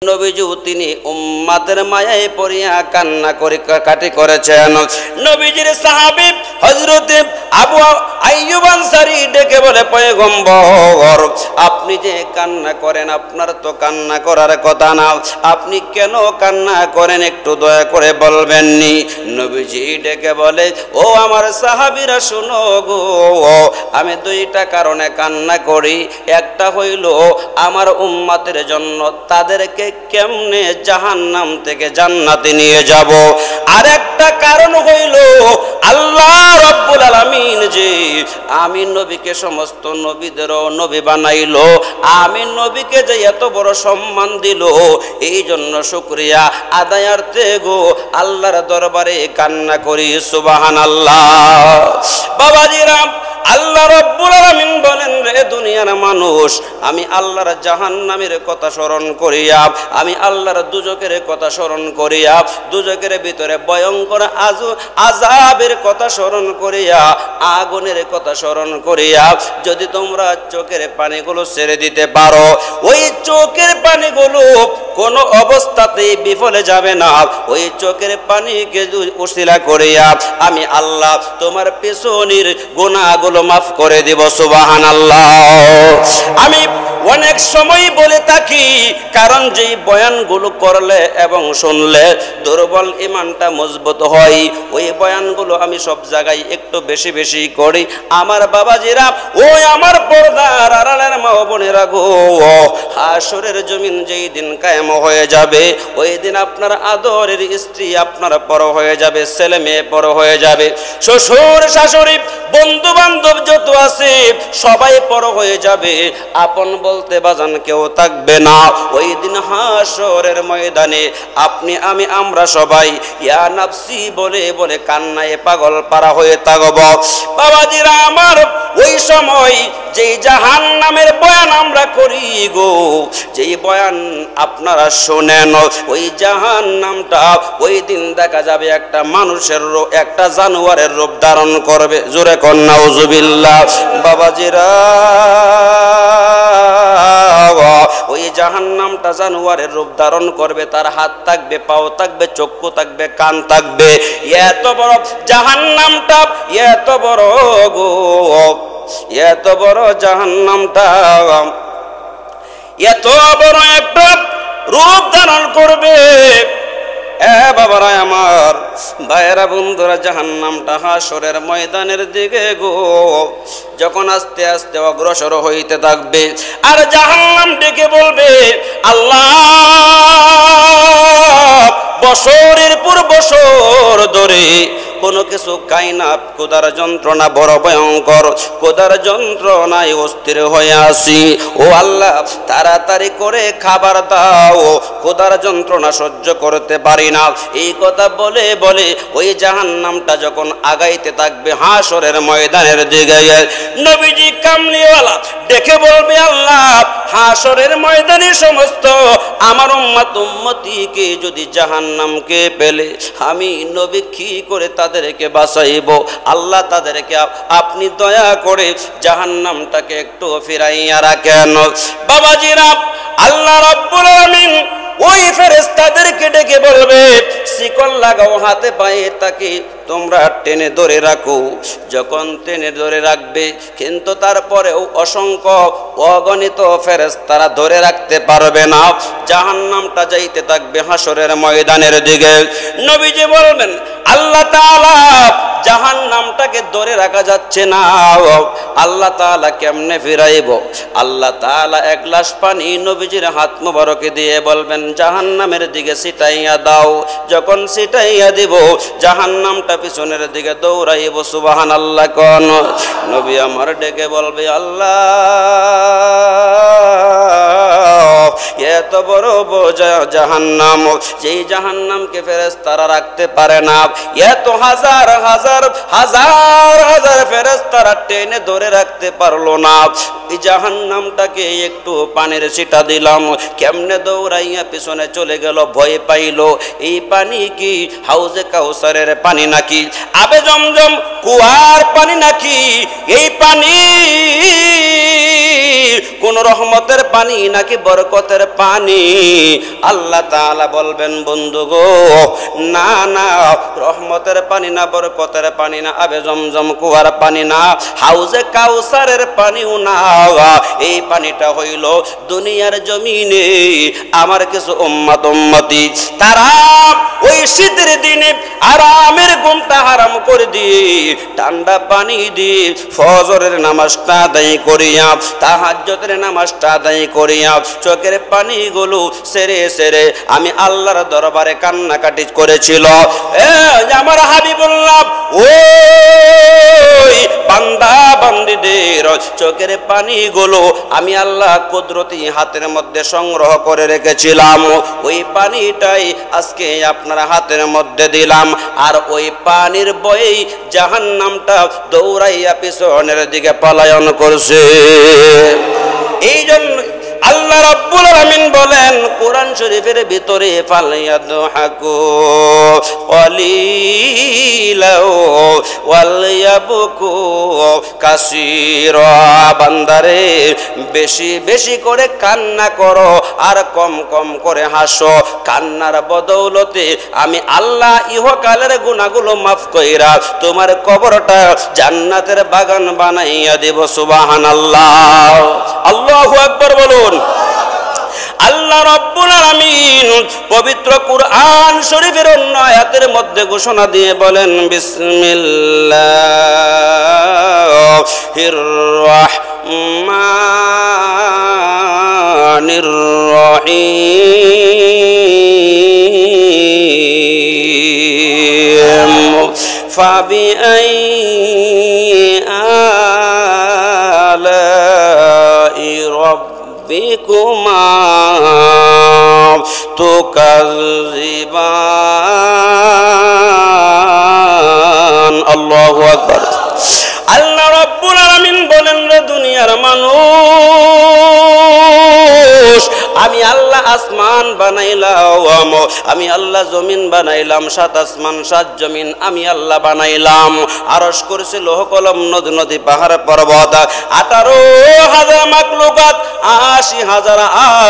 নবীজি তিনি উম্মতের মায়ায় পড়িয়া কান্না করে কাটি করেছেন। নবীজির সাহাবী হযরত আবু আইয়ুব আনসারী ডেকে বলে, পয়গম্বর আপনি যে কান্না করেন, আপনার তো কান্না করার কথা না, আপনি কেন কান্না করেন একটু দয়া করে বলবেন নি? নবীজি ডেকে বলে, ও আমার সাহাবীরা শুনো গো, আমি দুইটা কারণে কান্না করি। একটা হইল আমার উম্মতের জন্য, তাদেরকে কেমনে জাহান্নাম থেকে জান্নাতে নিয়ে যাব। আর একটা কারণ হইল আল্লাহ রাব্বুল আলামিন যে আমি নবীকে সমস্ত নবীদেরও নবী বানাইলো, আমি নবীকে যে এত বড় সম্মান দিল, এই জন্য শুকরিয়া আদায়ার্থে গো আল্লাহর দরবারে কান্না করি। সুবহানাল্লাহ। বাবাজিরা, আল্লাহ রাব্বুল আলামিন বলেন, রে দুনিয়ার মানুষ, আমি আল্লাহর জাহান্নামের কথা স্মরণ করিয়া, আমি আল্লাহর দুজকের কথা স্মরণ করিয়া, দুজকের ভিতরে ভয়ঙ্কর আযাবের কথা স্মরণ করিয়া, আগুনের কথা স্মরণ করিয়া যদি তোমরা চোখের পানিগুলো ছেড়ে দিতে পারো, ওই চোখের পানিগুলো কোনো অবস্থাতেই বিফলে যাবে না। ওই চোখের পানিকে উসিলা করিয়া আমি আল্লাহ তোমার পেছনের গুনাহগুলো মাফ করে দিব। সুবহানাল্লাহ। আমি অনেক সময় বলে থাকি, কারণ যেই বয়ানগুলো করলে এবং শুনলে দুর্বল ঈমানটা মজবুত হয়, ওই বয়ানগুলো আমি সব জায়গায় একটু বেশি বেশি করি। আমার বাবাজিরা, ওই আমার পর্দার আড়ালের মা বোনেরা গো, হাসরের জমিন যেই দিন কায়েম হয়ে যাবে, ওই দিন আপনার আদরের স্ত্রী আপনার পর হয়ে যাবে, ছেলে মেয়ে পর হয়ে যাবে, শ্বশুর শাশুড়ি বন্ধু বান্ধব যত আছে সবাই পর হয়ে যাবে, আপন বলতে বাজান কেউ থাকবে না। ওই দিন হাসরের ময়দানে আপনি আমি আমরা সবাই ইয়া নাফসি বলে বলে কান্নায় পাগল পারা হয়ে থাকব। বাবাজিরা আমার, ওই সময় যেই জাহান্নামের বয়ান আমরা করি গো, যেই বয়ান আপনারা শোনেন, ওই জাহান্নামটা ওই দিন দেখা যাবে একটা মানুষের রূপ, একটা জানোয়ারের রূপ ধারণ করবে। জোরে কোন নাউজুবিল্লাহ। বাবাজিরা, ওই জাহান্নামটা জানোয়ারের রূপ ধারণ করবে, তার হাত থাকবে, পাও থাকবে, চক্ষু থাকবে, কান থাকবে। এত বড় জাহান্নামটা, এত বড় গো, এত বড় জাহান্নামটা, এত বড় একটা রূপ ধারণ করবে। বাবারা আমার, ভাইয়েরা বন্ধুরা, জাহান্নামটা হাসরের ময়দানের দিকে গো যখন আস্তে আস্তে অগ্রসর হইতে থাকবে, আর জাহান্নাম ডেকে বলবে, আল্লাহ বছরের পর বছর ধরে কোনো কিছু খাই না, ক্ষুধার যন্ত্রণা বড় ভয়ঙ্কর, ক্ষুধার যন্ত্রণায় অস্থির হয়ে আসি, ও আল্লাহ তাড়াতাড়ি করে খাবার দাও, ক্ষুধার যন্ত্রণা সহ্য করতে পারি না। এই কথা বলে বলে ওই জাহান্নামটা যখন আগাইতে থাকবে হাসরের ময়দানের দিকে, নবীজি কামলিওয়ালা দেখে বলবে, আল্লাহ হাসরের ময়দানে সমস্ত আমার উম্মত উম্মতিকে যদি জাহান্নামকে পেলে, আমি নবী কি করে তাদেরকে বাঁচাইব? আল্লাহ তাদেরকে আপনি দয়া করে জাহান্নামটাকে একটু ফিরাইয়া রাখেন। বাবাজিরা, আল্লাহ রাব্বুল আলামিন ওই ফেরেশতাদেরকে ডেকে বলবে, শিকল লাগাও হাতে পায়ে, তাকে তোমরা টেনে ধরে রাখো। যখন টেনে ধরে রাখবে, কিন্তু তারপরেও অসংখ্য অগণিত ফেরেশতারা ধরে রাখতে পারবে না, জাহান্নামটা যাইতে থাকবে হাসরের ময়দানের দিকে। নবীজি বলবেন, আল্লাহ তাআলা জাহান্নামটাকে ধরে রাখা যাচ্ছে না, আল্লাহ তাআলা কেমনে ফিরাইব? আল্লাহ তাআলা এক গ্লাস পানি নবীজির হাত মোবারকে দিয়ে বলবেন, জাহান্নামের দিকে ছিটাইয়া দাও। যখন ছিটাইয়া দিব, জাহান্নামটা পিছনের দিকে দৌড়াইব। সুবহানাল্লাহ। কোন নবী আমার ডেকে বলবে, আল্লাহ এত বড় বোঝা জাহান্নাম, যেই জাহান্নামকে ফেরেশতারা রাখতে পারে না, এত হাজার হাজার হাজার হাজার ফেরেশতারা টেনে ধরে রাখতে পারলো না, এই জাহান্নামটাকে একটু পানির ছিটা দিলাম, কেমনে দৌড়াইয়া পিছনে চলে গেল, ভয় পাইল। এই পানি কি হাউজে কাউসারের পানি নাকি, আবে জমজম কুয়ার পানি নাকি? এই পানি কোন রহমতের পানি নাকি বরকতের পানি? আল্লাহ তাআলা বলবেন বন্ধু গো না না, রহমতের পানি না, বরকতের পানি না, আবে জমজম কুয়ার পানি না, হাউজে কাউসারের পানিও না। এই পানিটা হইল দুনিয়ার জমিনে আমার কিছু উম্মত উম্মতি, তারা ওই শীতের দিনে আরামের ঘুমটা হারাম করে দিয়ে ঠান্ডা পানি দিয়ে ফজরের নামাজটা আদায় করিয়া, তাহাজ্জুদের নামাজটা আদায় করিয়া চোখের পানিগুলো সেরে সেরে আমি আল্লাহর দরবারে কান্নাকাটি করেছিল। আমার হাবিবুল্লাহ ওই বান্দা বান্দীদের চোখের পানিগুলো আমি আল্লাহ কুদরতি হাতের মধ্যে সংগ্রহ করে রেখেছিলাম। ওই পানিটাই আজকে আপনার হাতের মধ্যে দিলাম, আর ওই পানির বয়েই জাহান্নামটা দৌড়াইয়া পিছনের দিকে পলায়ন করছে। এই জন্য আল্লাহ রাব্বুল আলামিন বলেন কোরআন শরীফের ভিতরে ফালয়াদহাকু ক্বালিলাও ওয়ালয়াবকু কাসীরা, বান্দারে বেশি বেশি করে কান্না করো আর কম কম করে হাসো। কান্নার বদৌলতে আমি আল্লাহ ইহকালের গুনাহগুলো মাফ কইরা তোমার কবরটা জান্নাতের বাগান বানাইয়া দেব। সুবহানাল্লাহ, আল্লাহু আকবার বলুন। আল্লাহ রাব্বুল আলামিন পবিত্র কুরআন শরীফের অন্য আয়াতের মধ্যে ঘোষণা দিয়ে বলেন বিসমিল্লাহির রাহমানির রহিম ফাবিআইয়ি আলাই রাব্বিকুমা তুকাযিবান। আল্লাহু আকবার। আল্লাহ রাব্বুল আলামিন বলেন রে দুনিয়ার মানুষ, আমি আল্লাহ আসমান বানাইলাম, আমি আল্লাহ জমিন বানাইলাম, সাত আসমান সাত জমিন আমি আল্লাহ বানাইলাম। আরশ কুরসি লৌহ কলম নদ নদী পাহাড় পর্বত 18,000 মাখলুকাত 80,000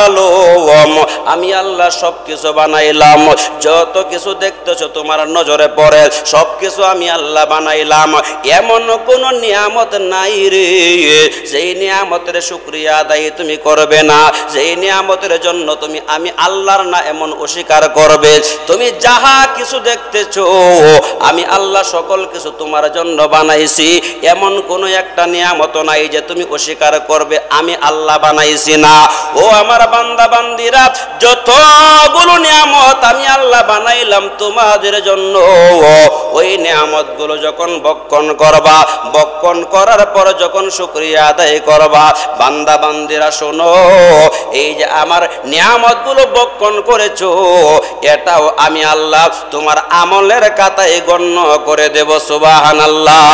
আলম আমি আল্লাহ সব কিছু বানাইলাম। যত কিছু দেখতেছো তোমার নজরে পড়ে সব কিছু আমি আল্লাহ বানাইলাম। এমন কোন নিয়ামত নাই রে যেই নিয়ামতের শুকরিয়া আদায় তুমি করবে না, যেই নিয়ামতের জন্য তুমি আমি আল্লাহর না এমন অস্বীকার করবে। তুমি যাহা কিছু দেখতেছো আমি আল্লাহ সকল কিছু তোমার জন্য বানাইছি, এমন কোন একটা নিয়ামত নাই যে তুমি অস্বীকার করবে আমি আল্লাহ বানাইছি না। ও আমার বান্দা বান্দিরা, যতগুলো নিয়ামত আমি আল্লাহ বানাইলাম তোমাদের জন্য, ওই নিয়ামত গুলো যখন ভক্ষণ করবা, ভক্ষণ করার পর যখন শুকরিয়া আদায় করবা, বান্দা বান্দিরা শোনো, এই যে আমার নিয়ামত গুলো ভক্ষণ করেছো এটাও আমি আল্লাহ তোমার আমলের খাতায় গণ্য করে দেব। সুবহানাল্লাহ।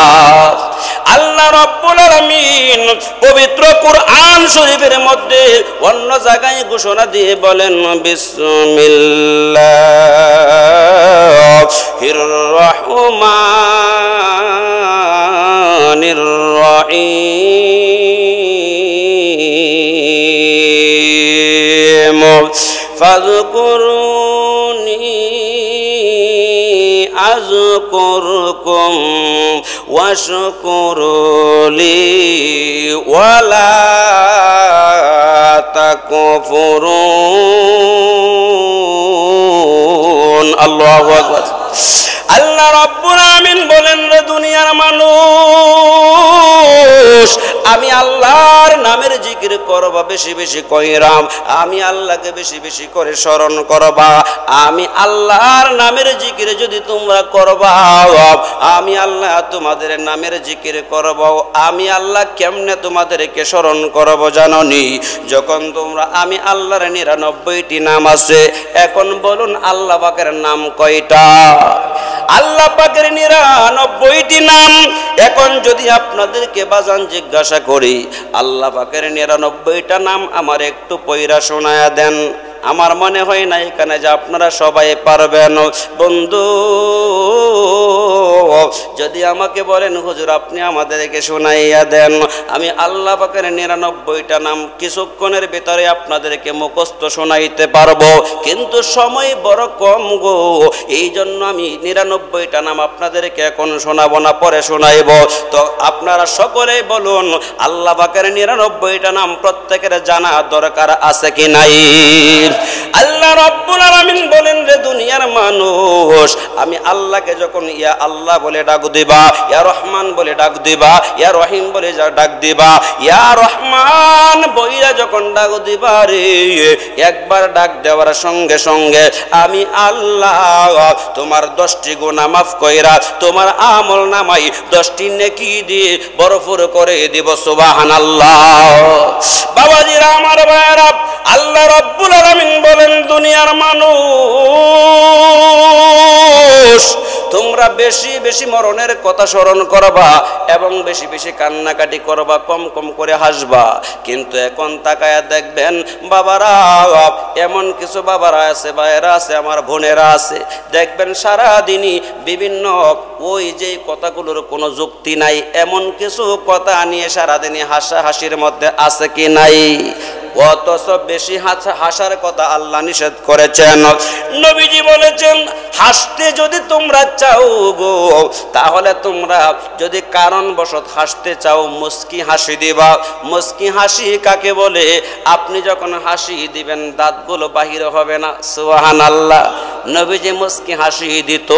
আল্লাহ রাব্বুল আলামিন পবিত্র কুরআন শরীফের মধ্যে অন্য জায়গায় ঘোষণা দিয়ে বলেন বিসমিল্লাহির রাহমানির রহিম ফাযকুরুনি আযকুরকুম ওয়াশকুরুলি ওয়ালা তাকফুরুন। আল্লাহু আকবার। আল্লাহ রাব্বুল আলামিন বলেন রে দুনিয়ার মানুষ, আমি আল্লাহর নামের জিকির করবা বেশি বেশি কইরাম, আমি আল্লাহকে বেশি বেশি করে স্মরণ করবা। আমি আল্লাহর নামের জিকির যদি তোমরা করবা, আমি আল্লাহ তোমাদের নামের জিকির করব। আমি আল্লাহ কেমনে তোমাদেরকে স্মরণ করব জানোনি? যখন তোমরা আমি আল্লাহর 99টি নাম আছে, এখন বলুন আল্লাহ পাকের নাম কয়টা? আল্লাহ পাকের 99টি নাম। এখন যদি আপনাদেরকে বাজান জিজ্ঞাসা করি আল্লাহ পাকের 99টা নাম আমার একটু পয়রা শোনায়া দেন, আমার মনে হয় না এখানে যে আপনারা সবাই পারবেন। বন্ধু যদি আমাকে বলেন হুজুর আপনি আমাদেরকে শোনাইয়া দেন, আমি আল্লাহ পাকের 99টা নাম কিছুক্ষণের ভিতরে আপনাদেরকে মুখস্থ শোনাইতে পারবো, কিন্তু সময় বড় কম গো, এই জন্য আমি 99টা নাম আপনাদেরকে এখন শোনাবো না, পরে শোনাইব। তো আপনারা সকলেই বলুন আল্লাহ পাকের 99টা নাম প্রত্যেকের জানা দরকার আছে কি নাই? আল্লাহ রাব্বুল আলামিন বলেন রে দুনিয়ার মানুষ, আমি আল্লাহকে যখন ইয়া আল্লাহ বলে ডাক দিবা, ইয়া রহমান বলে ডাক দিবা, ইয়া রহিম বলে ডাক দিবা, ইয়া রহমান বইরা যখন ডাক দিবা রে, একবার ডাক দেওয়ার সঙ্গে সঙ্গে আমি আল্লাহ তোমার 10টি গুনাহ মাফ কইরা তোমার আমল নামাই 10টি নেকি দিয়ে ভরপুর করে দিব। সুবহানাল্লাহ। বাবাজিরা আমার ভাইরা, আল্লাহ রাব্বুল আলামিন বলেন দুনিয়ার মানুষ তোমরা বেশি বেশি মরণের কথা স্মরণ করবা এবং বেশি বেশি কান্নাকাটি করবা, কম কম করে হাসবা। কিন্তু এখন তাকায়া দেখবেন বাবারা, এমন কিছু বাবারা আছে, ভাইয়েরা আছে, আমার বোনেরা আছে, দেখবেন সারাদিনই বিভিন্ন ওই যে কথাগুলোর কোনো যুক্তি নাই এমন কিছু কথা নিয়ে সারাদিনই হাসাহাসির মধ্যে আছে কি নাই? অথচ বেশি হাসার কথা আল্লাহ নিষেধ করেছেন। নবীজি বলেছেন হাসতে যদি তোমরা চাও গো, তাহলে তোমরা যদি কারণবশত হাসতে চাও মুস্কি হাসি দিবা। মুস্কি হাসি কাকে বলে? আপনি যখন হাসি দিবেন দাঁতগুলো বাহির হবে না। সুবহানাল্লাহ। নবীজি মুস্কি হাসি দিত,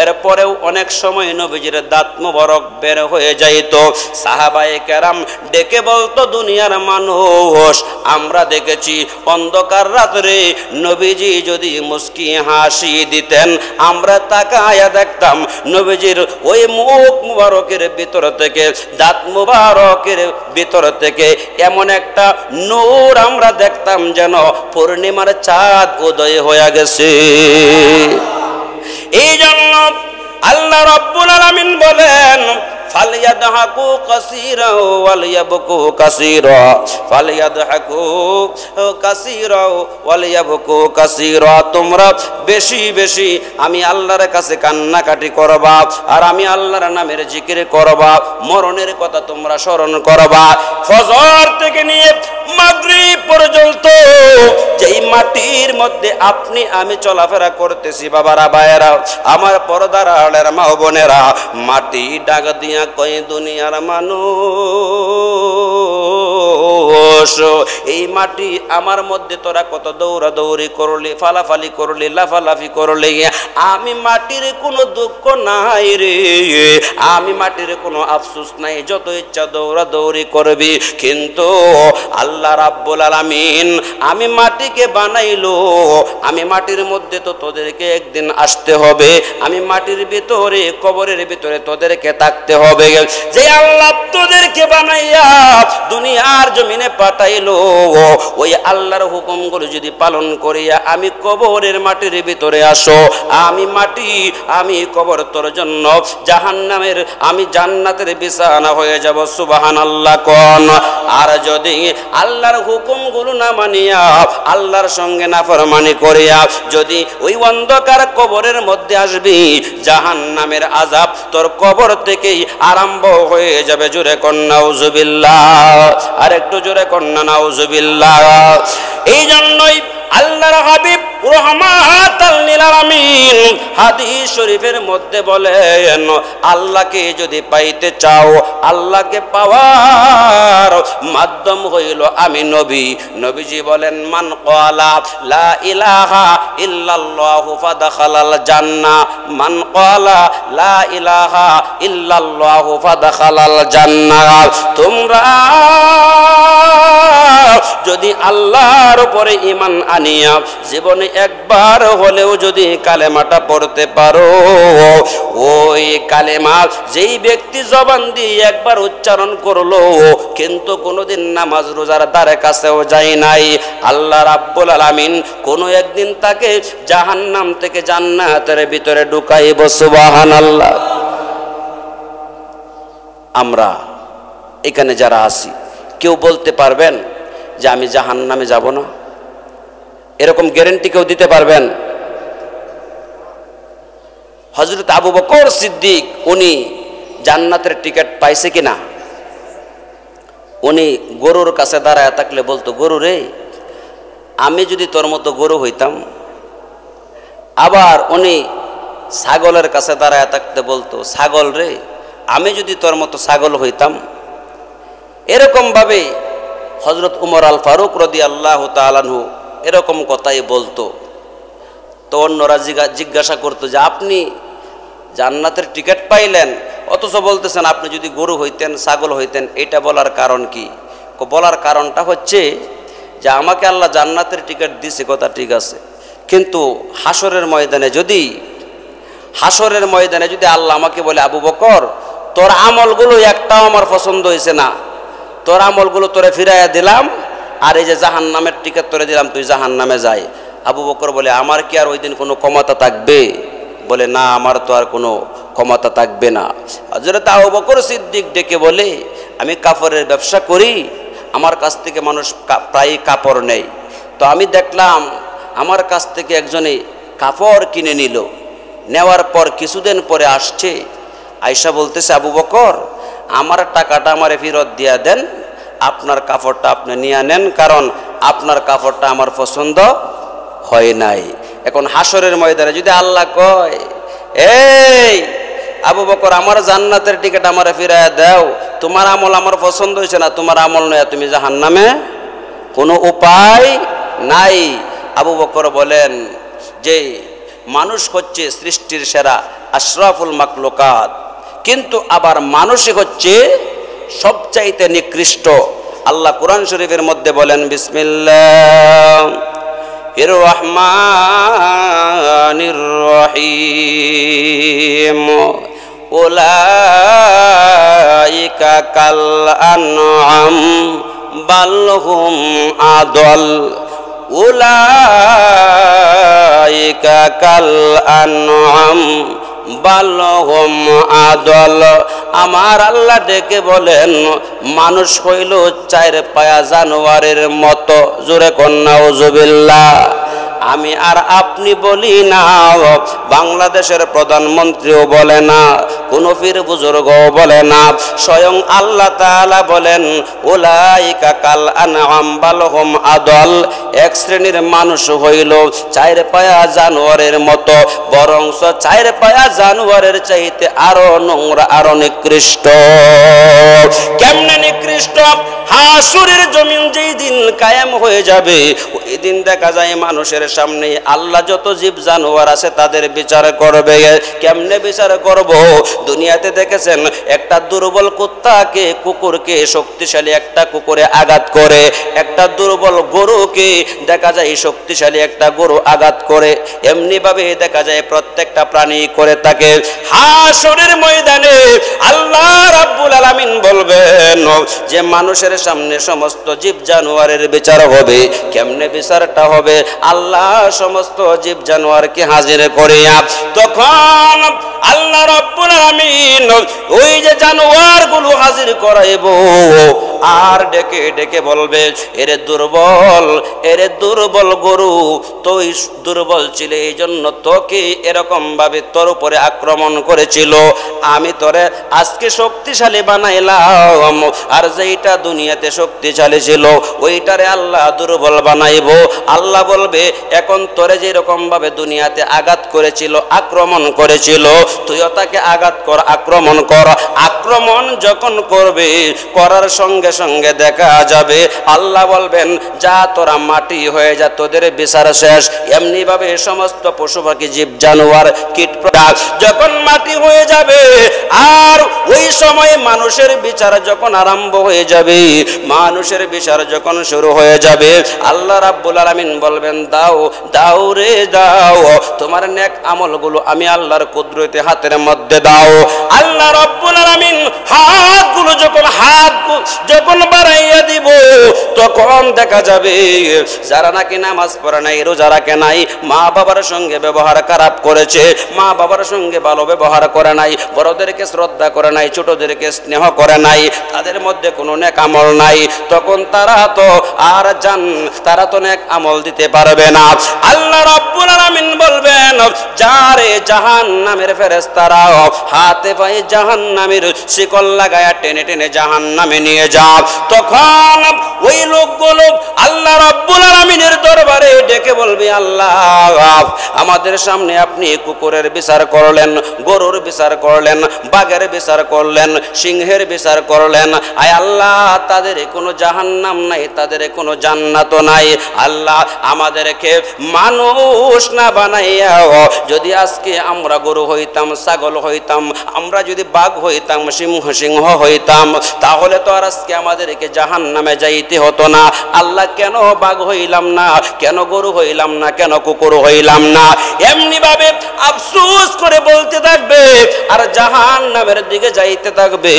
এরপরেও অনেক সময় নবীজির দাঁত মোবারক বের হয়ে যাইত। সাহাবায়ে কেরাম ডেকে বলতো দুনিয়ার মানুষ, আমরা দেখেছি অন্ধকার রাতে নবীজি যদি মুস্কি হাসি দিতেন, আমরা তাকায়া দেখতাম নবীজির ওই মুখ মুবারকের ভিতর থেকে, দাঁত মুবারকের ভিতর থেকে এমন একটা নূর আমরা দেখতাম যেন পূর্ণিমার চাঁদ উদয় হয়ে গেছে। এই জন্য আল্লাহ রাব্বুল আলামিন বলেন ফালইয়াদহাকু কাসীরা ওয়ালিয়াবকু কাসীরা, ফালইয়াদহাকু কাসীরা ওয়ালিয়াবকু কাসীরা। তোমরা বেশি বেশি আমি আল্লাহর কাছে কান্নাকাটি করবা আর আমি আল্লাহর নামের জিকির করবা, মরণের কথা তোমরা স্মরণ করবা। ফজর থেকে নিয়ে মাগরিব পর্যন্ত যেই মাটির মধ্যে আপনি আমি চলাফেরা করতেছি বাবারা, ভাইয়েরা, আমার পর্দার আড়ালের মা বোনেরা, মাটি ডাক দিয়া কই দুনিয়ার মানুষ, এই মাটি আমার মধ্যে তোরা কত দৌড়াদৌড়ি করলি, ফালাফালি করলি, লাফালাফি করলি, আমি মাটির কোনো দুঃখ নাই রে, আমি মাটির কোনো আফসোস নাই, যত ইচ্ছা দৌড়াদৌড়ি করবি। কিন্তু আল্লাহ রাব্বুল আলামিন আমি মাটিকে বানাইলো, আমি মাটির মধ্যে তো তোদেরকে একদিন আসতে হবে, আমি মাটির ভিতরে কবরের ভিতরে তোদেরকে থাকতে হবে। যে আল্লাহ তোদেরকে বানাইয়া দুনিয়ার জমিনে পাঠাইলো, ওই আল্লাহর হুকুমগুলো যদি পালন করিয়া আমি কবরের মাটির ভিতরে আসো, আমি মাটি আমি কবর তোর জন্য জাহান্নামের আমি জান্নাতের বিছানা হয়ে যাব। সুবহানাল্লাহ কোন। আর যদি আল্লাহর হুকুমগুলো না মানিয়া আল্লাহর সঙ্গে নাফরমানি করিয়া যদি ওই অন্ধকার কবরের মধ্যে আসবি, জাহান্নামের আযাব তোর কবর থেকেই আরম্ভ হয়ে যাবে। জোরে কর নাউজুবিল্লাহ, আর একটু জোরে কর না নাউজুবিল্লাহ। এই জন্যই আল্লাহর হাবিব রহমাতাল লিল আলামিন হাদিস শরীফের মধ্যে বলেন, আল্লাহকে যদি পাইতে চাও, আল্লাহকে পাওয়ার মাধ্যম হইল আমি নবী। নবীজি বলেন মান ক্বালা লা ইলাহা ইল্লাল্লাহু ফাদাখালাল জান্নাহ, মান ক্বালা লা ইলাহা ইল্লাল্লাহু ফাদাখালাল জান্নাহ। তোমরা যদি আল্লাহর উপরে ঈমান আনিয়া জীবনে একবার হলেও যদি কালেমাটা পড়তে পারো, ওই কালেমা যেই ব্যক্তি জবান দিয়ে একবার উচ্চারণ করলো কিন্তু কোনোদিন নামাজ রোজার দ্বারে কাছেও যায় নাই, আল্লাহ রাব্বুল আলামিন কোনো একদিন তাকে জাহান্নাম থেকে জান্নাতের ভিতরে ঢুকাইব। সুবহানাল্লাহ। আমরা এখানে যারা আছি কেউ বলতে পারবেন যে আমি জাহান্নামে যাব না? এরকম গ্যারান্টি কেউ দিতে পারবেন? হযরত আবু বকর সিদ্দিক উনি জান্নাতের টিকিট পাইছে কিনা? উনি গরুর কাছে দাঁড়ায় থাকলে বলতো, গরু রে, আমি যদি তোর মতো গরু হইতাম। আবার উনি ছাগলের কাছে দাঁড়ায় থাকতে বলতো, ছাগল রে, আমি যদি তোর মতো ছাগল হইতাম। এরকম ভাবে হযরত উমর আল ফারুক রাদিয়াল্লাহু তাআলা আনহু এরকম কথাই বলতো। তো অন্যরা জিজ্ঞাসা করতো যে আপনি জান্নাতের টিকিট পাইলেন, অথচ বলতেছেন আপনি যদি গরু হইতেন, ছাগল হইতেন, এটা বলার কারণ কি? বলার কারণটা হচ্ছে যে আমাকে আল্লাহ জান্নাতের টিকিট দিছে, কথা ঠিক আছে, কিন্তু হাসরের ময়দানে যদি আল্লাহ আমাকে বলে, আবু বকর, তোর আমলগুলো একটাও আমার পছন্দ হয়েছে না, তোর আমলগুলো তোরে ফিরাইয়া দিলাম, আর এই যে জাহান্নামের টিকিট তোরে দিলাম, তুই জাহান্নামে যাই। আবু বকর বলে, আমার কি আর ওই দিন কোনো ক্ষমতা থাকবে? বলে, না, আমার তো আর কোনো ক্ষমতা থাকবে না। হযরত আবু বকর সিদ্দিক ডেকে বলে, আমি কাপড়ের ব্যবসা করি, আমার কাছ থেকে মানুষ প্রায় কাপড় নেয়। তো আমি দেখলাম আমার কাছ থেকে একজনে কাপড় কিনে নিল, নেওয়ার পর কিছুদিন পরে আসছে, আয়সা বলতেছে, আবু বকর, আমার টাকাটা আমারে ফেরত দিয়া দেন, আপনার কাপড়টা আপনি নিয়ে নেন, কারণ আপনার কাপড়টা আমার পছন্দ হয় নাই। এখন হাসরের ময়দানে যদি আল্লাহ কয়, এই আবু বকর, আমার জান্নাতের টিকিট আমারে ফিরাইয়া দাও, তোমার আমল আমার পছন্দ হয়েছে না, তোমার আমল নয়, তুমি জাহান্নামে, কোনো উপায় নাই। আবু বকর বলেন যে মানুষ হচ্ছে সৃষ্টির সেরা, আশরাফুল মাখলুকাত, কিন্তু আবার মানুষই হচ্ছে সবচাইতে নিকৃষ্ট। আল্লাহ কুরআন শরীফের মধ্যে বলেন, বিসমিল্লাহির রহমানির রহিম, উলাইকা কাল আনআম বাল হুম আদল, উলাইকা কাল আনআম বাল হুম আদল। আমার আল্লাহ ডেকে বলেন, মানুষ হইল চার পায়া জানোয়ারের মতো। জোরে কন্যা নাউজুবিল্লাহ। আমি আর আপনি বলি না, বাংলাদেশের প্রধানমন্ত্রীও বলে না, কোন পীর বুজুর্গও বলে না, স্বয়ং আল্লাহ তাআলা বলেন, উলাইকা কাল আনআম বাল হুম আদল। এক শ্রেণীর মানুষ হইল চার পায়া জানোয়ারের মতো, বরঞ্চ চার পায়া জানোয়ারের চাইতে আরো নোংরা, আরো নিকৃষ্ট। কেমনে নিকৃষ্ট? হাসরের জমিন যেই দিন কায়েম হয়ে যাবে, ওই দিন দেখা যায় মানুষের সামনে আল্লাহ যত জীব জানোয়ার আছে তাদের বিচার করবে। কেমনে বিচার করব? দুনিয়াতে দেখেছেন একটা দুর্বল কুত্তাকে, কুকুরকে শক্তিশালী একটা কুকুরে আঘাত করে, একটা দুর্বল গরুকে দেখা যায় শক্তিশালী একটা গরু আঘাত করে, এমনি ভাবে দেখা যায় প্রত্যেকটা প্রাণী করে থাকে। হাসরের ময়দানে আল্লাহ রাব্বুল আলামিন বলবেন যে মানুষের সামনে সমস্ত জীব জানোয়ারের বিচার হবে। কেমনে বিচারটা হবে? আল্লাহ সমস্ত জীব জানোয়ারকে হাজির করিয়া তখন আল্লাহ রাব্বুল আলামিন ওই যে জানোয়ারগুলো হাজির করাইব, আর ডেকে ডেকে বলবে, এরে দুর্বল, এরে দুর্বল গরু, তুই দুর্বল ছিলে, এই জন্য তোকে এরকম ভাবে তোর উপরে আক্রমণ করেছিল। আমি তোরে আজকে শক্তিশালী বানাইলাম, আর যেইটা দুনিয়াতে শক্তিশালী ছিল ওইটারে আল্লাহ দুর্বল বানাইব। আল্লাহ বলবে, এখন তোরে যেরকম ভাবে দুনিয়াতে আঘাত করেছিল, আক্রমণ করেছিল, তুইও তাকে আঘাত কর, আক্রমণ কর। আক্রমণ যখন করবে, করার সঙ্গে সঙ্গে দেখা যাবে আল্লাহ বলবেন, যা তোরা মাটি হয়ে যা, তোদের বিচার শেষ। এমনি ভাবে সমস্ত পশু পাখি, জীব জানোয়ার, কীট যখন মাটি হয়ে যাবে, আর ওই সময় মানুষের বিচার যখন আরম্ভ হয়ে যাবে, মানুষের বিচার যখন শুরু হয়ে যাবে, আল্লাহ রাব্বুল আলামিন বলবেন, দাও দাও রে দাও, তোমার নেক আমলগুলো আমি আল্লাহর কুদরতে হাতের মধ্যে দাও। আল্লাহ রাব্বুল আলামিন হাতগুলো যখন বাড়াইয়া দিব, তখন দেখা যাবে যারা নাকি নামাজ পড়ে নাই, রোজা রাখে নাই, মা বাবার সঙ্গে ব্যবহার খারাপ করেছে, মা বাবার সঙ্গে ভালো ব্যবহার করে নাই, বড়দেরকে শ্রদ্ধা করে নাই, ছোটদেরকে স্নেহ করে নাই, তাদের মধ্যে কোনো নেক আমল নাই, তখন তারা তো নেক আমল দিতে পারবে না। আল্লাহ রাব্বুল আলামিন বলবেন, যারে জাহান্নামের ফেরেশতারা হাতে পায়ে জাহান্নামের শিকল লাগায়া টেনে টেনে জাহান্নামে নিয়ে যায়। তখন ওই লোকগুলো আল্লাহ রাব্বুল আলামিনের দরবারে ডেকে বলবে, আল্লাহ আমাদের সামনে আপনি কুকুরের বিচার করলেন, গরুর বিচার করলেন, বাঘের বিচার করলেন, সিংহের বিচার করলেন, আয় আল্লাহ তাদের কোনো জাহান্নাম নাই, তাদের কোনো জান্নাত নাই। আল্লাহ আমাদেরকে মানুষ না বানাইয়া যদি আজকে আমরা গরু হইতাম, ছাগল হইতাম, আমরা যদি বাঘ হইতাম, সিংহ হইতাম, তাহলে তো আর আজকে আমাদেরকে জাহান্নামে যাইতে হতো না। আল্লাহ কেন বাঘ হইলাম না, কেন গরু হইলাম না, কেন কুকুর হইলাম না? এমনি ভাবে আফসোস করে বলতে থাকবে আর জাহান্নামের দিকে যাইতে থাকবে।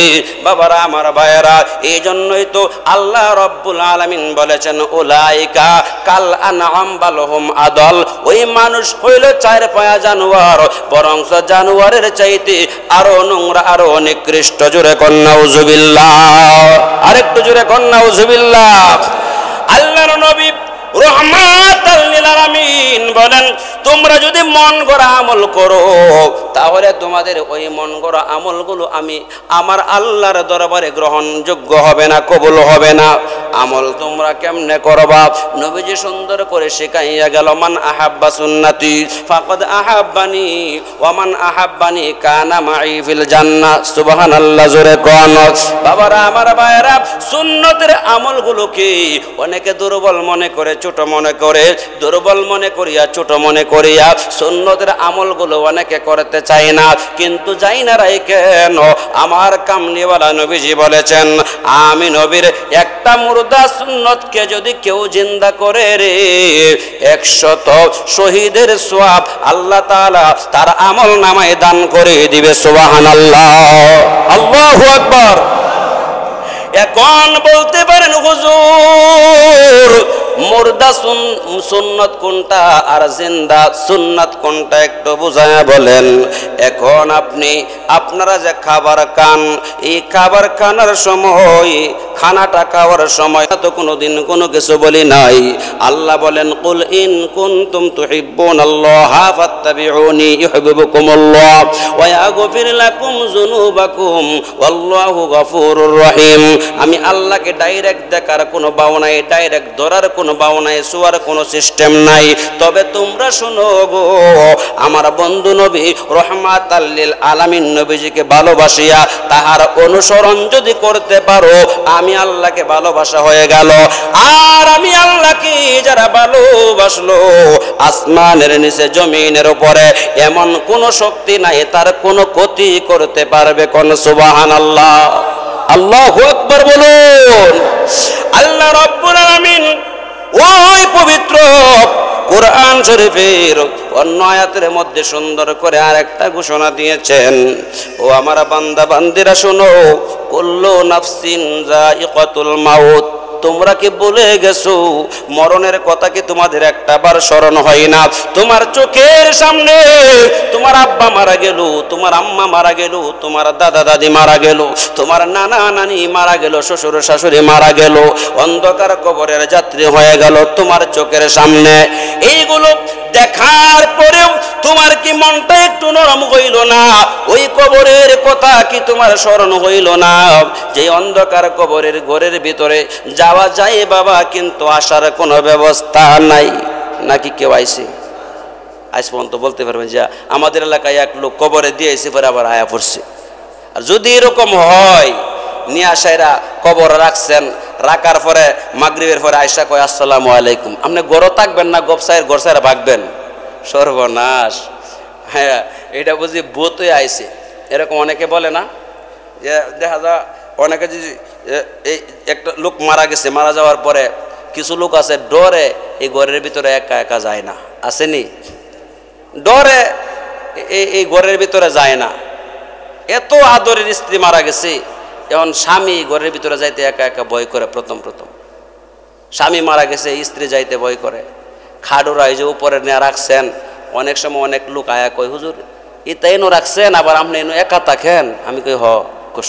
বাবারা আমার ভাইয়েরা, এই জন্যই তো আল্লাহ রাব্বুল আলামিন বলেছেন, উলাইকা কাল আনআম বাল হুম আদল। ওই মানুষ হইল চার পায়া জানোয়ার, বরং জানোয়ারের চাইতে আরো নোংরা, আরো নিকৃষ্ট। জোরে কন নাউজুবিল্লাহ, আরেকটু জোরে কন নাউজুবিল্লাহ। আল্লাহর নবী রহমাতাল লিল আলামিন বলেন, তোমরা যদি মন গড়া আমল করো তাহলে তোমাদের ওই মন গড়া আমলগুলো আমি আমার আল্লাহর দরবারে গ্রহণযোগ্য হবে না, কবুল হবে না। আমল তোমরা কেমনে করবা? নবীজি সুন্দর করে শেখাইয়া গেল, মান আহাব্বা সুন্নতি ফাকাদ আহাব্বানি ওয়া মান আহাব্বানি কানা মাই ফিল জান্নাহ। সুবহানাল্লাহ, জোরে কোন। বাবারা আমার ভাইয়েরা, সুন্নতের আমলগুলোকে অনেকে দুর্বল মনে করে, ছোট মনে করে, দুর্বল মনে করিয়া, ছোট মনে করিয়া সুন্নতের আমলগুলো অনেকে করতে চায় না। কিন্তু যাই না রাই কেন, আমার কামলিওয়ালা নবীজি বলেছেন, আমি নবীর একটা মুর্দা সুন্নতকে যদি কেউ জিন্দা করে রে, 100 শহীদের সওয়াব আল্লাহ তাআলা তার আমল নামায় দান করে দিবে। সুবহানাল্লাহ, আল্লাহু আকবার। এখন বলতে পারেন, হুজুর মুর্দা সুন্নত কোনটা আর জিন্দা সুন্নত কোনটা একটু বুঝায়া বলেন। এখন আপনারা যে খাবার খান, এই খাবার খানার সময়, খানাটা খাওয়ার সময় তো কোনোদিন কোনো কিছু বলি নাই। আল্লাহ বলেন, কুল ইন কুনতুম তুহিব্বুনাল্লাহা ফাত্তাবিউনি ইউহিব্বুকুমুল্লাহ ওয়া ইয়াগফির লাকুম যুনুবাকুম ওয়াল্লাহু গফুরুর রহিম। আমি আল্লাহকে ডাইরেক্ট দেখার কোনো বাও নাই, ডাইরেক্ট ধরার কোনো বাও নাই, শোয়ার কোনো সিস্টেম নাই। তবে তোমরা শোনো গো, আমার বন্ধু নবী রহমাতাল লিল আলামিন নবীজিকে ভালোবাসিয়া তাহার অনুসরণ যদি করতে পারো, আমি আল্লাহকে ভালোবাসা হয়ে গেল। আর আমি আল্লাহকে যারা ভালোবাসলো, আসমানের নিচে জমিনের উপরে এমন কোন শক্তি নাই তার কোনো ক্ষতি করতে পারবে। কোন সুবহানাল্লাহ, আল্লাহু আকবার বলুন। আল্লাহ রাব্বুল আলামিন ওই পবিত্র কোরআন শরীফের অন্য আয়াতের মধ্যে সুন্দর করে আরেকটা ঘোষণা দিয়েছেন, ও আমার বান্দা বান্দিরা শোনো, কুল্লু নাফসিন যায়িকাতুল মাউত। তোমরা কি ভুলে গেছো মরণের কথা? কি তোমাদের একটাবার স্মরণ হয় না? তোমার চোখের সামনে তোমার আব্বা মারা গেল, তোমার আম্মা মারা গেল, তোমার দাদা দাদি মারা গেল, তোমার নানা নানি মারা গেল, শ্বশুর শাশুড়ি মারা গেল, অন্ধকার কবরের যাত্রী হয়ে গেল তোমার চোখের সামনে। এইগুলো দেখার পরেও তোমার কি মনটা একটু নরম হইল না? ওই কবরের কথা কি তোমার স্মরণ হইল না? যে অন্ধকার কবরের ঘরের ভিতরে যাওয়া যায় বাবা, কিন্তু আসার কোনো ব্যবস্থা নাই। নাকি কেউ আইছে? আজ পর্যন্ত বলতে পারবেন যে আমাদের এলাকায় এক লোক কবরে দিয়েছে, পরে আবার আয়া পড়ছে? আর যদি এরকম হয়, নিয়ে আসাইরা কবর রাখছেন, রাখার পরে মাগরিবের পরে আয়সা কয় আসসালামু আলাইকুম, আপনি গড় থাকবেন না গপসাইয়ের গড়সাইরা ভাগবেন? সর্বনাশ। হ্যাঁ, এটা বুঝি ভূত হয়ে আইছে, এরকম অনেকে বলে না? যে দেখা যায় অনেকে যদি এই একটা লোক মারা গেছে, মারা যাওয়ার পরে কিছু লোক আছে ডরে এই ঘরের ভিতরে একা একা যায় না, আসেনি? ডরে এই ঘরের ভিতরে যায় না। এত আদরের স্ত্রী মারা গেছে, এখন স্বামী ঘরের ভিতরে যাইতে একা একা ভয় করে। প্রথম স্বামী মারা গেছে, স্ত্রী যাইতে ভয় করে। খাডুরা এই যে উপরে নিয়ে রাখছেন, অনেক সময় অনেক লোক আয়া কয়, হুজুর এটা এনো রাখছেন, আবার আপনি এনো একা থাকেন? আমি কই হ।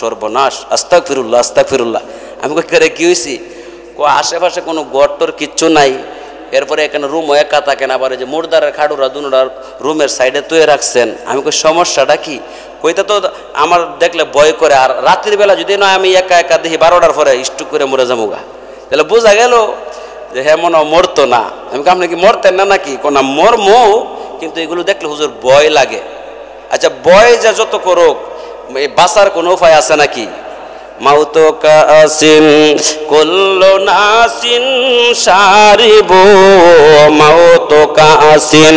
সর্বনাশ, আস্তাগফিরুল্লাহ আস্তাগফিরুল্লাহ। আমি কই করে কি হয়েছি? আশেপাশে কোনো গড় টর কিচ্ছু নাই, এরপরে এখানে রুমও একা থাকেন, আবার এই যে মুর্দারের খাড়ুরা দুনোটার রুমের সাইডে তুয়ে রাখছেন। আমি কই সমস্যাটা কি? কইতে তো আমার দেখলে ভয় করে, আর রাত্রির বেলা যদি নয় আমি একা একা দেখি 12টার পরে স্টুক করে মরে যাবো গা, তাহলে বোঝা গেল যে হ্যাঁ মনে মরতো না। আমি আপনি কি মরতেন না নাকি? কোন মরমো, কিন্তু এগুলো দেখলে হুজুর ভয় লাগে। আচ্ছা ভয় যা যত করুক, বাঁচার কোনো উপায় আছে নাকি? মাউত কাসিন কুল্লু নাসিন সারিবু, মাউত কাসিন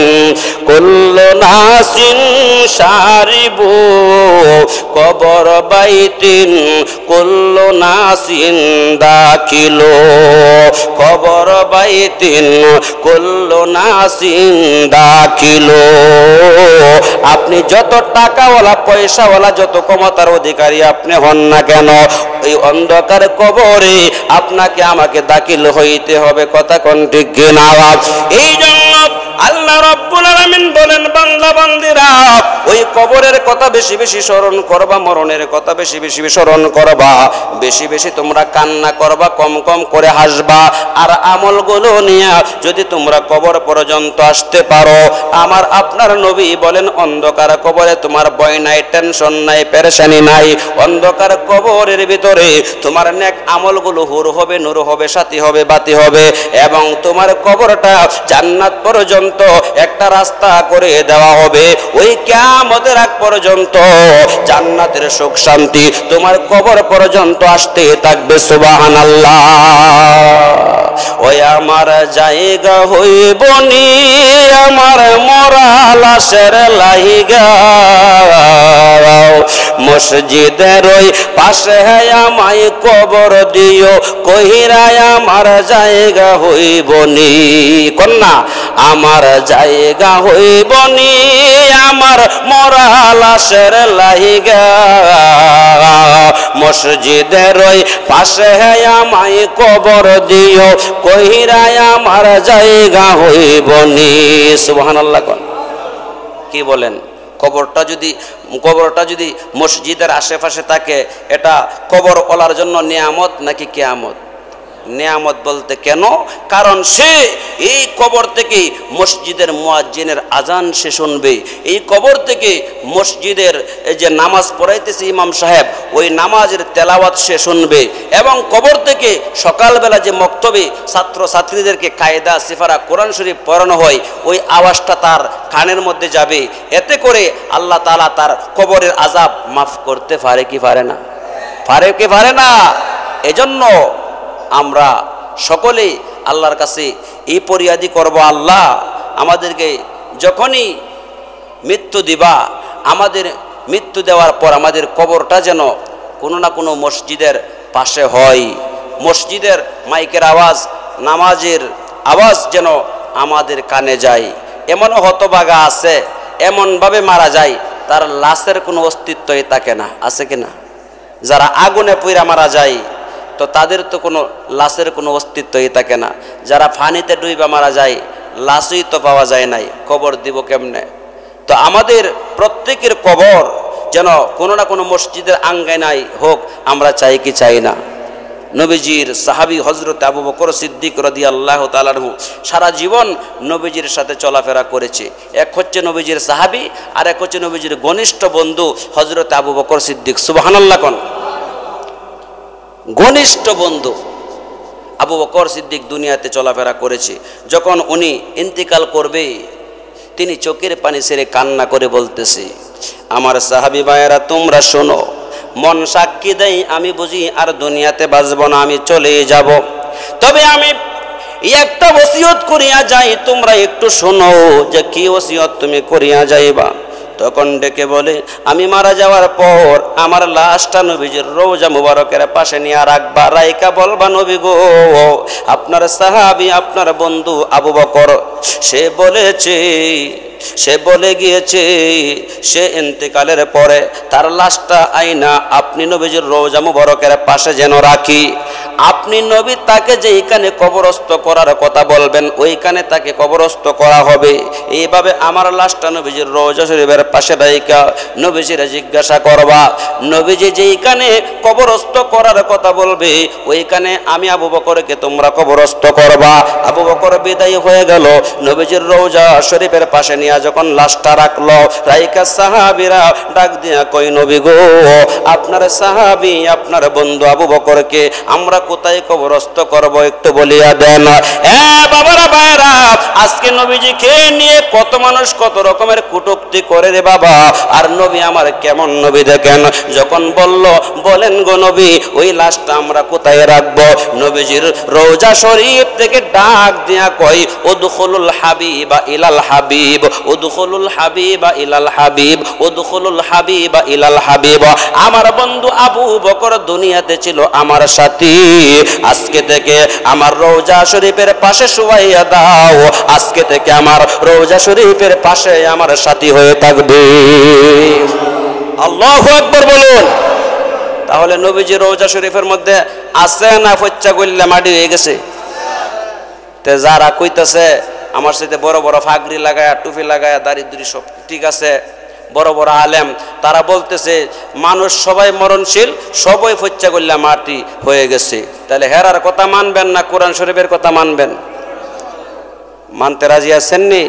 কুল্লু নাসিন সারিবু, কবর বাইতিন কুল্লু নাসিন দাখিলু, কবর বাইতিন কুল্লু নাসিন দাখিলু। আপনি যত টাকাওয়ালা পয়সাওয়ালা যত ক্ষমতার অধিকারী আপনি হন না কেন, ওই অন্ধকার কবরে আপনাকে আমাকে দাখিল হইতে হবে। কথা কোন ঠিক কিনা? এই জন্য আল্লাহ রাব্বুল আলামিন বলেন, বান্দা বান্দিরা ওই কবরের কথা বেশি বেশি স্মরণ করবা, মরণের কথা বেশি বেশি স্মরণ করবা, বেশি বেশি তোমরা কান্না করবা, কম কম করে হাসবা। আর আমলগুলো নিয়ে যদি তোমরা কবর পর্যন্ত আসতে পারো, আমার আপনার নবী বলেন অন্ধকার কবরে তোমার ভয় নাই, টেনশন নাই, পেরেশানি নাই। অন্ধকার কবরের ভিতরে তোমার নেক আমলগুলো হুর হবে, নূর হবে, সাথী হবে, বাতি হবে, এবং তোমার কবরটা জান্নাত পর্যন্ত একটা রাস্তা করে দেওয়া হবে। ওই কিয়ামতের আগ পর্যন্ত জান্নাতের সুখ শান্তি তোমার কবর পর্যন্ত আসতে থাকবে। সুবহানাল্লাহ। ওই আমার জায়গা হইব নি আমার মরা লাশের লাইগা, মসজিদের ওই পাশে আমায় কবর দিও, কহিরায় আমার জায়গা হইব নি। কন্যা আমার জায়গা হইব নি আমার মরা লাশের লাইগা, মসজিদের ওই পাশে আমায় কবর দিও, কহিরায় আমার জায়গা হইব নি। সুবহানাল্লাহ। কি বলেন? কবরটা যদি মসজিদের আশেপাশে থাকে, এটা কবর ওলার জন্য নিয়ামত নাকি কিয়ামত? নিয়ামত বলতে কেন? কারণ সে এই কবর থেকে মসজিদের মুয়াজ্জিনের আজান সে শুনবে, এই কবর থেকে মসজিদের যে নামাজ পড়াইতেছে ইমাম সাহেব ওই নামাজের তেলাওয়াত সে শুনবে, এবং কবর থেকে সকালবেলা যে মক্তবে ছাত্র ছাত্রীদেরকে কায়দা সিফারা কোরআন শরীফ পড়ানো হয় ওই আওয়াজটা তার কানের মধ্যে যাবে। এতে করে আল্লাহ তাআলা তার কবরের আযাব মাফ করতে পারে কি পারে না? পারে কি পারে না? এজন্য আমরা সকলেই আল্লাহর কাছে এই ফরিয়াদি করব, আল্লাহ আমাদেরকে যখনই মৃত্যু দিবা, আমাদের মৃত্যু দেওয়ার পর আমাদের কবরটা যেন কোনো না কোনো মসজিদের পাশে হয়। মসজিদের মাইকের আওয়াজ, নামাজের আওয়াজ যেন আমাদের কানে যায়। এমনও হতভাগা আছে, এমনভাবে মারা যায় তার লাশের কোনো অস্তিত্বই থাকে না, আছে কিনা? যারা আগুনে পুড়ে মারা যায় তো তাদের তো কোনো লাশের কোনো অস্তিত্বই থাকে না। যারা পানিতে ডুইবা মারা যায় লাশই তো পাওয়া যায় নাই, কবর দিব কেমনে? তো আমাদের প্রত্যেকের কবর যেন কোনো না কোনো মসজিদের আঙ্গিনায় হোক, আমরা চাই কি চাই না? নবীজির সাহাবী হযরত আবু বকর সিদ্দিক রাদিয়াল্লাহু তাআলা আনহু সারা জীবন নবীজির সাথে চলাফেরা করেছে। এক হচ্ছে নবীজির সাহাবী, আর এক হচ্ছে নবীজির ঘনিষ্ঠ বন্ধু হযরত আবু বকর সিদ্দিক। সুবহানাল্লাহ। কোন ঘনিষ্ঠ বন্ধু আবু বকর সিদ্দিক দুনিয়াতে চলাফেরা করেছে। যখন উনি ইন্তিকাল করবে তিনি চোখের পানি ছেড়ে কান্না করে বলতেছে, আমার সাহাবী ভাইয়েরা তোমরা শোনো, মন সাক্ষী দেয় আমি বুঝি আর দুনিয়াতে বাঁচব না, আমি চলে যাব। তবে আমি একটা ওসিয়ত করিয়া যাই, তোমরা একটু শোনো যে কি ওসিয়ত তুমি করিয়া যাইবা। তখন ডেকে বলে, আমি মারা যাওয়ার পর আমার লাশটা নবীজির রওজা মুবারকের পাশে নিয়ে রাখবা, রাইকা বলবা, নবী গো আপনার সাহাবী আপনার বন্ধু আবু বকর সে বলেছে সে বলে গিয়েছে সে ইন্তেকালের পরে তার লাশটা আইনা আপনি নবীজির রওজা মুবারকের পাশে যেন রাখি। আপনি নবী তাকে যেইখানে কবরস্থ করার কথা বলবেন ওইখানে তাকে কবরস্থ করা হবে। এইভাবে আমার লাশটা নবীজির রওজা শরীফের পাশে রাইখা নবীজির জিজ্ঞাসা করবা, নবীজি যেইখানে কবরস্থ করার কথা বলবে ওইখানে আমি আবু বকরকে তোমরা কবরস্থ করবা। আবু বকর বিদায় হয়ে গেল, নবীজির রওজা শরীফের পাশে নিয়ে যখন লাশটা রাখলো, রাইকা সাহাবীরা ডাক দিয়া কই, নবী গো, আপনার সাহাবী আপনার বন্ধু আবু বকরকে আমরা কোথায় কবরস্থ করব একটু বলিয়া দেন। বাবারা ভাইরা, আজকে নবীজিকে নিয়ে কত মানুষ কত রকমের কটূক্তি করে রে বাবা। আর নবী আমার কেমন নবী দেখেন, যখন বলল বলেন গো নবী ওই লাশটা আমরা কোথায় রাখবো, নবীজির রওজা শরীফ থেকে ডাক দিয়া কই, উদখুলুল হাবিবা ইলাল হাবিব, উদখুলুল হাবিবা ইলাল হাবিব, উদখুলুল হাবিবা ইলাল হাবিব। আমার বন্ধু আবু বকর দুনিয়াতে ছিল আমার সাথী, আজকে থেকে আমার রওজা শরীফের পাশে শুয়াইয়া দাও, আজকে থেকে আমার রওজা শরীফের পাশে আমার সাথী হয়ে থাকবে। আল্লাহু আকবার বলুন। তাহলে নবীজি রওজা শরীফের মধ্যে আছে না ফচ্চা গল্লা মাটি হয়ে গেছে? তে যারা কইতাছে আমার সাথে বড় বড় ফাগরি লাগায়া টুপি লাগায়া দাড়ি সব ঠিক আছে, বড় বড় আলেম, তারা বলতেছে মানুষ সবাই মরণশীল, সবাই ফচ্চা গল্লা মাটি হয়ে গেছে। তাহলে হেরার কথা মানবেন না কোরআন শরীফের কথা মানবেন? মানতে রাজি আছেননি?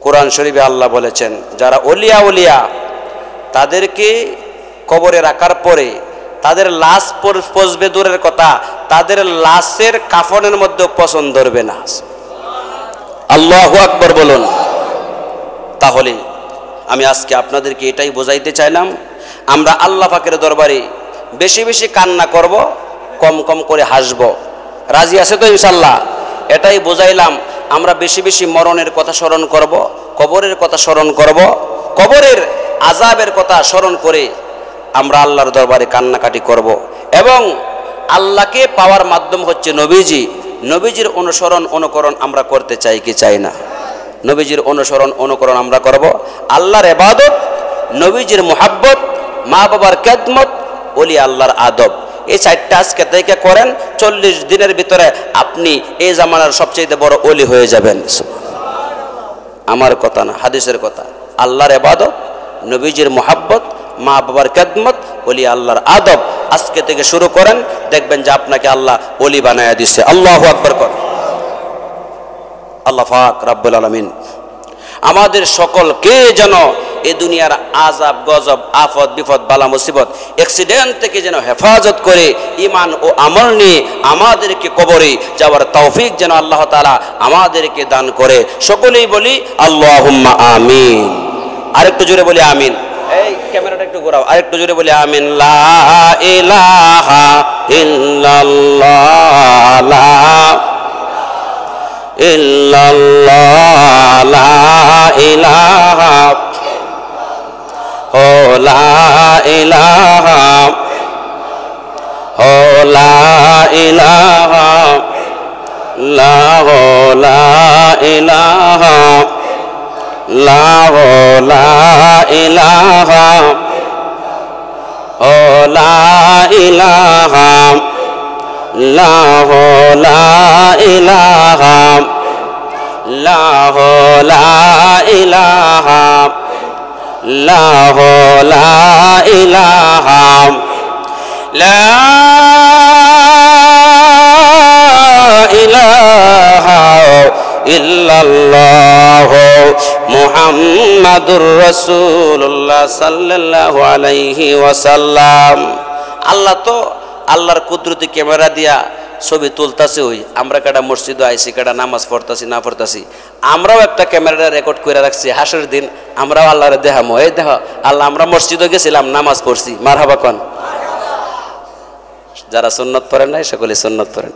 কোরআন শরীফে আল্লাহ বলেছেন যারা ওলিয়া উলিয়া তাদেরকে কবরে রাখার পরে তাদের লাশ পচবে দূরের কথা, তাদের লাশের কাফনের মধ্যে পছন্দ ধরবে না। আল্লাহু আকবার বলুন। তাহলে আমি আজকে আপনাদেরকে এটাই বোঝাইতে চাইলাম, আমরা আল্লাহ পাকের দরবারে বেশি বেশি কান্না করব, কম কম করে হাসব। রাজি আছে তো ইনশাল্লাহ? এটাই বোঝাইলাম। আমরা বেশি বেশি মরণের কথা স্মরণ করব, কবরের কথা স্মরণ করব, কবরের আযাবের কথা স্মরণ করে আমরা আল্লাহর দরবারে কান্নাকাটি করব। এবং আল্লাহকে পাওয়ার মাধ্যম হচ্ছে নবীজি। নবীজির অনুসরণ অনুকরণ আমরা করতে চাই কি চাই না? নবীজির অনুসরণ অনুকরণ আমরা করব। আল্লাহর ইবাদত, নবীজির মুহাব্বত, মা বাবার খেদমত, ওলি আল্লাহর আদব, এই চারটা আজকে থেকে করেন, 40 দিনের ভিতরে আপনি এই জামানার সবচেয়ে বড় ওলি হয়ে যাবেন। আমার কথা না, হাদিসের কথা। আল্লাহর ইবাদত, নবীজির মুহাব্বত, মা বাবার খেদমত, ওলি আল্লাহর আদব আজকে থেকে শুরু করেন, দেখবেন যে আপনাকে আল্লাহ ওলি বানায়া দিচ্ছে। আল্লাহু আকবার করেন। আল্লাহ পাক রব্বুল আলামিন আমাদের সকলকে যেন এই দুনিয়ার আযাব গজব আফত বিপদ বালা মুসিবত অ্যাক্সিডেন্ট থেকে যেন হেফাজত করে ঈমান ও আমল নিয়ে আমাদেরকে কবরে যাওয়ার তৌফিক যেন আল্লাহ তাআলা আমাদেরকে দান করে। সকলেই বলি আল্লাহুম্মা আমিন। আরেকটু জোরে বলি আমিন। এই ক্যামেরাটা একটু ঘোরাও, আরেকটু জোরে বলি আমিন। লা ইলাহা ইল্লাল্লাহ, লা ইল্লাল্লাহ, লা ইলাহা ও লা ইলাহা ও লা ইলাহা লা লা ইলাহা লা লা ইলাহা ও লা ইলাহা লা লা ইলাহা লা লা ইলাহা লা লা ইলাহা লা ইলাহা ইল্লাল্লাহ মুহাম্মাদুর রাসূলুল্লাহ সাল্লাল্লাহু আলাইহি ওয়াসাল্লাম। আল্লাহ তো আল্লাহর কুদরতি ক্যামেরা দিয়া ছবি তুলতাছে, ওই আমরা কাটা মসজিদে আইসি, কাটা নামাজ পড়তাছি না পড়তাছি, আমরাও একটা ক্যামেরাটা রেকর্ড করে রাখছি। হাসরের দিন আমরাও আল্লাহরে দেখামো, এই দেখো আল্লাহ আমরা মসজিদে গেছিলাম, নামাজ পড়ছি। মারহাবা কোন? যারা সুন্নত পড়েন নাই সকলে সুন্নত পড়েন।